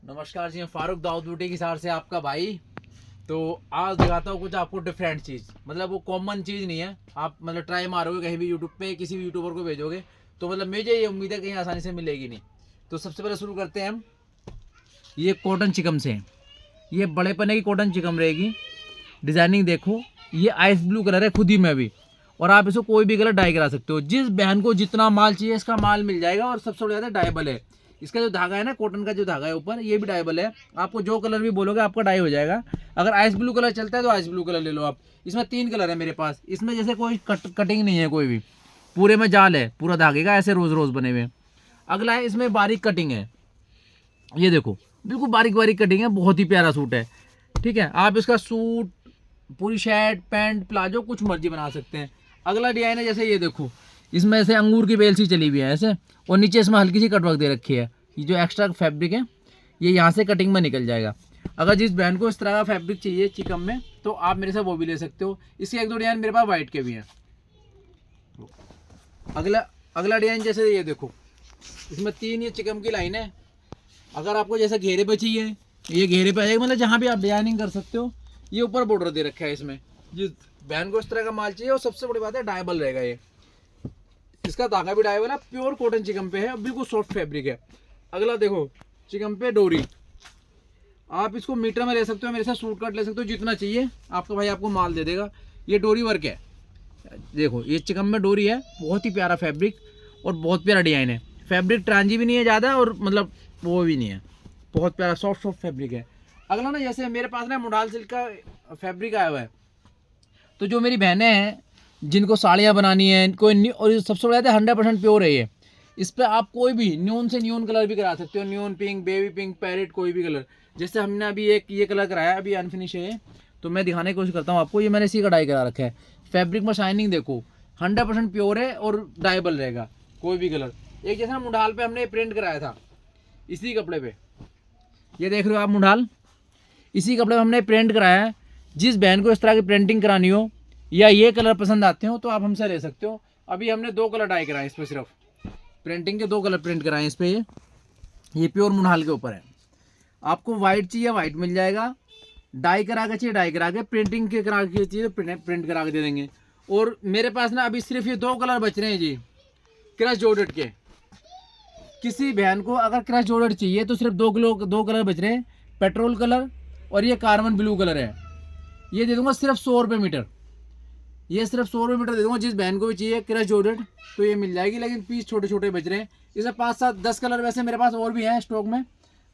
नमस्कार जी, मैं फारूक दाऊद ब्यूटी की साइड से आपका भाई। तो आज दिखाता हूँ कुछ आपको डिफरेंट चीज़, मतलब वो कॉमन चीज़ नहीं है। आप मतलब ट्राई मारोगे कहीं भी यूट्यूब पे, किसी भी यूट्यूबर को भेजोगे तो मतलब मुझे ये उम्मीद है कहीं आसानी से मिलेगी नहीं। तो सबसे पहले शुरू करते हैं हम। ये कॉटन चिकम से, ये बड़े पन्ने की कॉटन चिकम रहेगी। डिज़ाइनिंग देखो, ये आइस ब्लू कलर है खुद ही में भी, और आप इसको कोई भी कलर डाई करा सकते हो। जिस बहन को जितना माल चाहिए इसका माल मिल जाएगा। और सबसे बड़ी बात है डाइबल है। इसका जो धागा है ना, कॉटन का जो धागा है ऊपर, ये भी डाइबल है। आपको जो कलर भी बोलोगे आपका डाई हो जाएगा। अगर आइस ब्लू कलर चलता है तो आइस ब्लू कलर ले लो आप। इसमें 3 कलर है मेरे पास। इसमें जैसे कोई कटिंग नहीं है, कोई भी पूरे में जाल है पूरा धागे का, ऐसे रोज रोज बने हुए। अगला है, इसमें बारीक कटिंग है। ये देखो बिल्कुल बारीक बारीक कटिंग है, बहुत ही प्यारा सूट है। ठीक है, आप इसका सूट, पूरी शर्ट, पैंट, प्लाजो कुछ मर्जी बना सकते हैं। अगला डिजाइन है, जैसे ये देखो, इसमें ऐसे अंगूर की बेल सी चली हुई है ऐसे, और नीचे इसमें हल्की सी कटवर्क दे रखी है। ये जो एक्स्ट्रा फैब्रिक है ये यहाँ से कटिंग में निकल जाएगा। अगर जिस बहन को इस तरह का फैब्रिक चाहिए चिकम में तो आप मेरे से वो भी ले सकते हो। इसके 1-2 डिजाइन मेरे पास वाइट के भी हैं। अगला अगला डिजाइन जैसे ये देखो, इसमें 3 ये चिकम की लाइन है। अगर आपको जैसे घेरे पे चाहिए, ये घेरे पे आएगा, मतलब जहाँ भी आप डिजाइनिंग कर सकते हो। ये ऊपर बॉर्डर दे रखा है इसमें। जिस बहन को इस तरह का माल चाहिए, और सबसे बड़ी बात है डायबल रहेगा ये। इसका धागा भी डायबल है, प्योर कॉटन चिकन पे है, बिल्कुल सॉफ्ट फैब्रिक है। अगला देखो, चिकन पे डोरी, आप इसको मीटर में ले सकते हो, मेरे साथ सूट कट ले सकते हो, जितना चाहिए आपका भाई आपको माल दे देगा। ये डोरी वर्क है, देखो ये चिकन में डोरी है, बहुत ही प्यारा फैब्रिक और बहुत प्यारा डिजाइन है। फैब्रिक ट्रांजी भी नहीं है ज़्यादा, और मतलब वो भी नहीं है, बहुत प्यारा सॉफ्ट सॉफ्ट फैब्रिक है। अगला ना, जैसे मेरे पास ना मुडाल सिल्क का फैब्रिक आया हुआ है, तो जो मेरी बहनें हैं जिनको साड़ियाँ बनानी है, कोई, और सबसे बड़ा है 100% प्योर है ये। इस पर आप कोई भी न्यून से न्यून कलर भी करा सकते हो, न्यून पिंक, बेबी पिंक, पैरेट, कोई भी कलर। जैसे हमने अभी एक ये कलर कराया, अभी अनफिनिश है, तो मैं दिखाने की कोशिश करता हूँ आपको। ये मैंने इसी का डाई करा रखा है। फैब्रिक में शाइनिंग देखो, 100% प्योर है और डाइबल रहेगा कोई भी कलर। एक जैसा मुंडाल पे हमने प्रिंट कराया था इसी कपड़े पे, ये देख रहे हो आप मुंडाल, इसी कपड़े में हमने प्रिंट कराया है। जिस बहन को इस तरह की प्रिंटिंग करानी हो या ये कलर पसंद आते हो तो आप हमसे ले सकते हो। अभी हमने 2 कलर डाई कराए इस पर, सिर्फ प्रिंटिंग के 2 कलर प्रिंट कराए इस पर। ये प्योर मुंडाल के ऊपर है। आपको वाइट चाहिए वाइट मिल जाएगा, डाई करा के चाहिए डाई करा के, प्रिंटिंग के करा के चाहिए प्रिंट करा के दे देंगे। और मेरे पास ना अभी सिर्फ ये 2 कलर बच रहे हैं जी, क्रश जॉर्जेट के। किसी बहन को अगर क्रश जॉर्जेट चाहिए तो सिर्फ 2 कलर बच रहे हैं, पेट्रोल कलर और ये कार्बन ब्लू कलर है। ये दे दूंगा सिर्फ 100 रुपये मीटर। ये सिर्फ 100 रुपये मीटर दे दूंगा। जिस बहन को भी चाहिए क्रश जॉर्जेट तो ये मिल जाएगी, लेकिन पीस छोटे छोटे बच रहे हैं। इसमें 5-7-10 कलर वैसे मेरे पास और भी हैं स्टॉक में,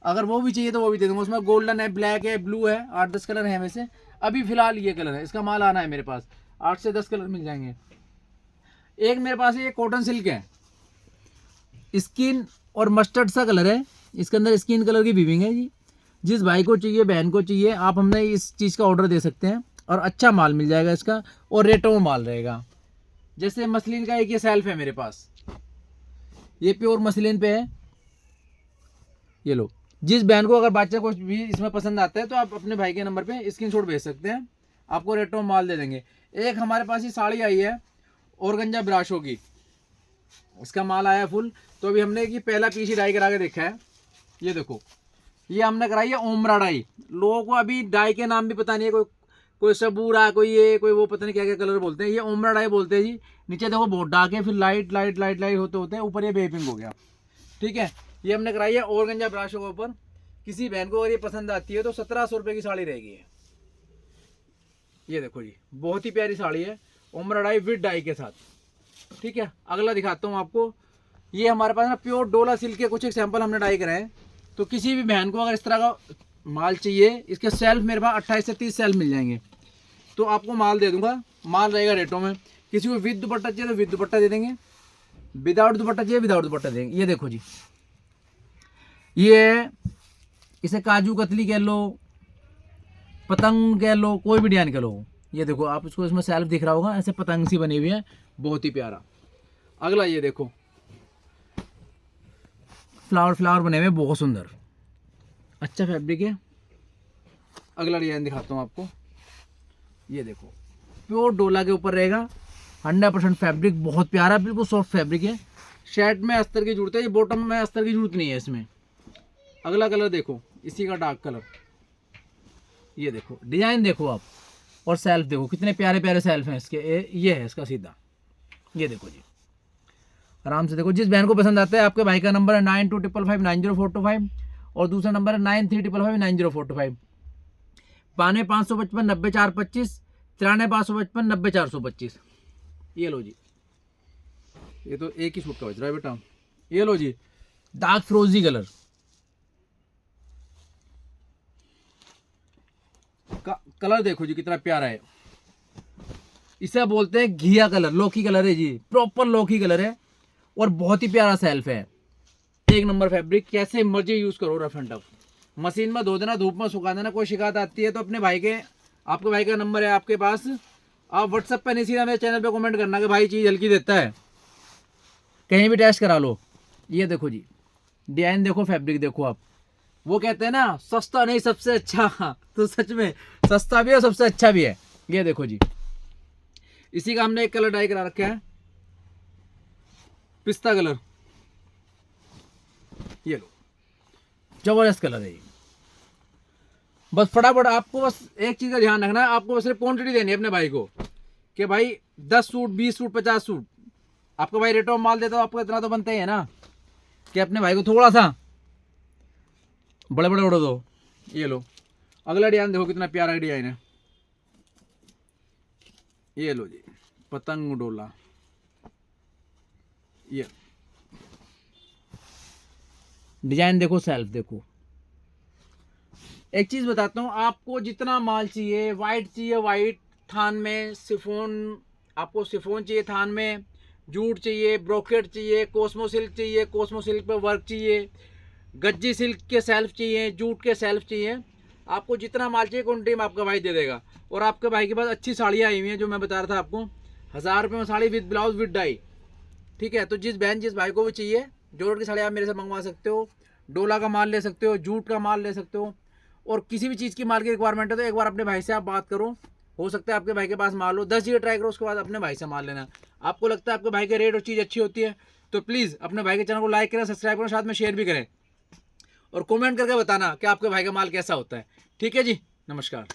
अगर वो भी चाहिए तो वो भी दे दूंगा। उसमें गोल्डन है, ब्लैक है, ब्लू है, 8-10 कलर हैं वैसे। अभी फिलहाल ये कलर है, इसका माल आना है मेरे पास, 8 से 10 कलर मिल जाएंगे। एक मेरे पास ये कॉटन सिल्क है, स्किन और मस्टर्ड सा कलर है, इसके अंदर स्किन कलर की वीविंग है जी। जिस भाई को चाहिए, बहन को चाहिए, आप हमने इस चीज़ का ऑर्डर दे सकते हैं, और अच्छा माल मिल जाएगा इसका, और रेटों में माल रहेगा। जैसे मसलिन का एक ये सेल्फ है मेरे पास, ये प्योर मसलिन पे है, ये लो। जिस बहन को अगर बच्चा कुछ भी इसमें पसंद आता है तो आप अपने भाई के नंबर पे स्क्रीनशॉट भेज सकते हैं, आपको रेटों में माल दे देंगे। एक हमारे पास ये साड़ी आई है ऑर्गेन्जा ब्राशो की, इसका माल आया फुल। तो अभी हमने कि पहला पीस ही डाई करा के देखा है। ये देखो, ये हमने कराई है ओमरा डाई। लोगों को अभी डाई के नाम भी पता नहीं है, कोई सबूरा, कोई ये, कोई वो, पता नहीं क्या क्या कलर बोलते हैं। ये ओमरा डाई बोलते हैं जी। नीचे देखो बहुत डार्क है, फिर लाइट लाइट लाइट लाइट होते होते ऊपर ये बेबी पिंक हो गया। ठीक है, ये हमने कराई है ऑर्गेन्जा ब्राशो के ऊपर। किसी बहन को अगर ये पसंद आती है तो 1700 रुपये की साड़ी रहेगी। ये देखो जी, बहुत ही प्यारी साड़ी है, ओमरा डाई विद डाई के साथ। ठीक है, अगला दिखाता हूँ आपको। ये हमारे पास ना प्योर डोला सिल्क के कुछ एग्जाम्पल हमने डाई कराए हैं। तो किसी भी बहन को अगर इस तरह का माल चाहिए, इसके सेल्फ मेरे पास 28 से 30 सेल्फ मिल जाएंगे, तो आपको माल दे दूंगा। माल रहेगा रेटों में। किसी को विद दुपट्टा चाहिए तो विद दुपट्टा दे देंगे, विदाउट दुपट्टा चाहिए विदाउट दुपट्टा देंगे। ये देखो जी, ये इसे काजू कतली कह लो, पतंग कह लो, कोई भी डिजाइन कह लो। ये देखो आप इसको, इसमें सेल्फ दिख रहा होगा, ऐसे पतंग सी बनी हुई है, बहुत ही प्यारा। अगला ये देखो, फ्लावर फ्लावर बने हुए, बहुत सुंदर, अच्छा फैब्रिक है। अगला डिजाइन दिखाता हूँ आपको। ये देखो, प्योर डोला के ऊपर रहेगा, 100% फैब्रिक, बहुत प्यारा, बिल्कुल सॉफ्ट फैब्रिक है। शर्ट में अस्तर की जरूरत है, ये बॉटम में अस्तर की जरूरत नहीं है इसमें। अगला कलर देखो, इसी का डार्क कलर, ये देखो डिजाइन देखो आप, और सेल्फ देखो कितने प्यारे प्यारे सेल्फ हैं इसके। ये है इसका सीधा, ये देखो जी, आराम से देखो। जिस बहन को पसंद आता है, आपके भाई का नंबर है 9255590425 और दूसरा नंबर है 9355590425। 92 555 90 425, 93 555 90 425। ये लो जी, ये तो एक ही सूट का बच रहा है बेटा। ये लो जी, डार्क फ्रोजी कलर का कलर देखो जी, कितना प्यारा है। इसे बोलते हैं घिया कलर, लौकी कलर है जी, प्रॉपर लौकी कलर है और बहुत ही प्यारा सेल्फ है। एक नंबर फैब्रिक, कैसे मर्जी यूज करो, रफ एंड टफ। मशीन में धो देना, धूप में सुखा देना। कोई शिकायत आती है तो अपने भाई के, आपके भाई का नंबर है आपके पास, आप व्हाट्सएप पे नहीं, सीधा मेरे चैनल पे कमेंट करना कि भाई चीज़ हल्की देता है, कहीं भी टेस्ट करा लो। ये देखो जी, डिजाइन देखो, फैब्रिक देखो आप। वो कहते हैं ना सस्ता नहीं सबसे अच्छा, तो सच में सस्ता भी है और सबसे अच्छा भी है। ये देखो जी, इसी का हमने एक कलर डाई करा रखा है, पिस्ता कलर। ये लो, जबरदस्त कलर है ये। बस फटाफट आपको बस एक चीज का ध्यान रखना है, आपको बस सिर्फ क्वांटिटी देनी है अपने भाई को कि भाई 10 सूट 20 सूट 50 सूट। आपका भाई रेट ऑफ माल देता, तो आपको इतना तो बनता ही है ना कि अपने भाई को थोड़ा सा बड़े बड़े ऑर्डर दो। ये लो, अगला डिजाइन देखो, कितना प्यारा डिजाइन है। ये लो जी, पतंग डोला। ये डिजाइन देखो, सेल्फ देखो। एक चीज बताता हूँ, आपको जितना माल चाहिए, वाइट चाहिए वाइट थान में, सिफोन, आपको सिफोन चाहिए थान में, जूट चाहिए, ब्रोकेट चाहिए, कोस्मो सिल्क चाहिए, कोस्मो सिल्क पे वर्क चाहिए, गज्जी सिल्क के सेल्फ चाहिए, जूट के सेल्फ चाहिए, आपको जितना माल चाहिए क्वान्टिटी में आपका भाई दे देगा। और आपके भाई के पास अच्छी साड़ियाँ आई हुई हैं, जो मैं बता रहा था आपको, 1000 रुपये में sari with blouse with dye. ठीक है, तो जिस बहन जिस भाई को भी चाहिए, जोड़ की साड़ी आप मेरे से मंगवा सकते हो, डोला का माल ले सकते हो, जूट का माल ले सकते हो, और किसी भी चीज़ की माल की रिक्वायरमेंट है तो एक बार अपने भाई से आप बात करो। हो सकता है आपके भाई के पास माल हो, 10 जगह ट्राई करो, उसके बाद अपने भाई से माल लेना। आपको लगता है आपके भाई के रेट और चीज़ अच्छी होती है तो प्लीज़ अपने भाई के चैनल को लाइक करें, सब्सक्राइब करें, साथ में शेयर भी करें और कमेंट करके बताना कि आपके भाई का माल कैसा होता है। ठीक है जी, नमस्कार।